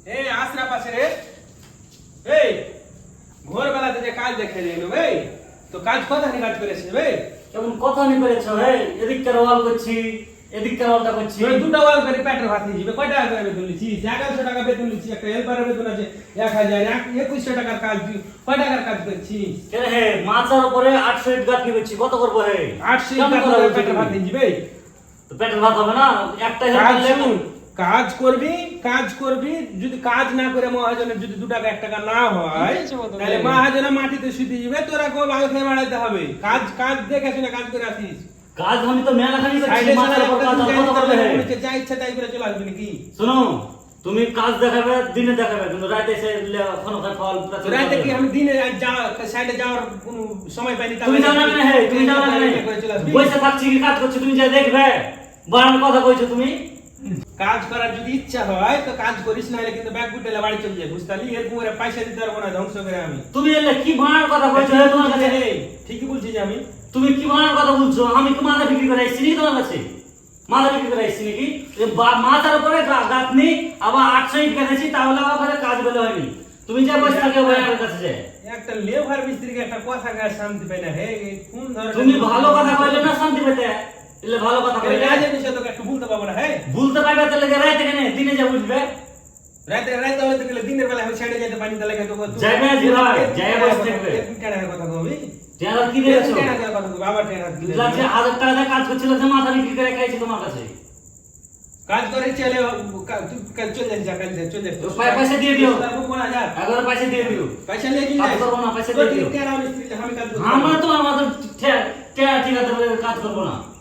এই আশ্রা পাশে রে এই ভোরবেলাতে যে কাজ দেখে এলো ভাই তো কাজ কথা নিয়ে কাজ করেছিস ভাই কেমন কথা নি করেছো হে এদিককার ওয়াল করছি এদিককার ওয়ালটা করছি তুই দুটো ওয়াল করে পেটের ভাত নিয়ে যাবে কয় টাকা করে বেতন নিচ্ছিস 1100 টাকা বেতন নিচ্ছিস একটা হেল্পারের বেতন আছে 1000 2100 টাকার কাজ তুই কয় টাকার কাজ করছিস কে হে মাছার উপরে 800 ইট গাঁথনি করছি কত করব হে 800 টাকা করে পেটের ভাত নিয়ে যাবে তো পেটের ভাত হবে না একটা কাজ হেল্পার শুন, কাজ করবি যদি কাজ না করে মহাজনের যদি 2 টাকা 1 টাকা না হয় তাহলে মহাজনা মাটিতে শুতে যাবে তোরা কো ভালো খেয়ে বাড়াইতে হবে কাজ কাজ দেখে শুনে কাজ করে আসিস কাজ আমি তো মেলা খালি করছি সাইডে মাছার উপর কাজ কত করবে হে যা ইচ্ছা তাই করে চলে আসবি নাকি শুনো তুমি কাজ দেখাবে দিনে দেখাবে কিন্তু রাতে এসে ফোন করে ফল রাতে কি আমি দিনে যা সাইডে যাওয়ার কোনো সময় পাইনি তুমি যাও না কেন হে তুমি যাও না কেন বসে থাকছি কি কাজ করছি তুমি যা দেখবে বাড়ার কথা কইছো তুমি কাজ করার যদি ইচ্ছা হয় তো কাজ করিস না হলে কিন্তু ব্যাগ গুটেলে বাড়ি চলে যায় বুঝতালি এর কুমারে পয়সা দিতে পারবো না ধ্বংস করে আমি তুমি এলে কি বাড়ার কথা কইছো হে তোমার কাছে ঠিকই বলছি যে আমি তুমি কি বাড়ার কথা বলছো আমি কি মাথা বিক্রি করে আইছি নাকি তোমার কাছে মাথা বিক্রি করে আইছি নাকি মাথার উপরে গাঁথনি আবার 800 ইট গেছেছি তাহলে আবার কাজ বলে হয়নি তুমি যা বসে থাকে বাড়ার কাছে যে একটা লেবার মিস্ত্রিকে একটা কথা গায়ে শান্তি পাই না হে কোন ধরনের তুমি ভালো কথা কইলে না শান্তি পেতে এলে ভালো কথা কইলে কাজের বিষয়ে তোকে একটু বলতে পারবো না হে ভুলতে পারবে তাহলে রাতে কেন দিনে যা বুঝবে রাতে রাতে হলে তো গেলে দিনের বেলা আমি ছেড়ে যেতে পারি তাহলে তো যাইবে জি ভাই যাই বসে থাকবে কেন কথা কবি টেলার কি দিয়েছো কেন কথা কবি আবার কেন লাগছে 1000 টাকা দিয়ে কাজ করছিল যে মাথা বিক্রি করে খাইছি তোমার কাছে কাজ করে চলে তুই কাল চলে যা কাল চলে যা পয়সা দিয়ে দিও কোন হাজার একবার পয়সা দিয়ে দিও পয়সা নিয়ে কি কাজ করবো না পয়সা দিয়ে দিও কেন আমি মিস্ত্রি আমি কাজ করব আমরা তো আমাদের ঠিক আছে কাজ করবো না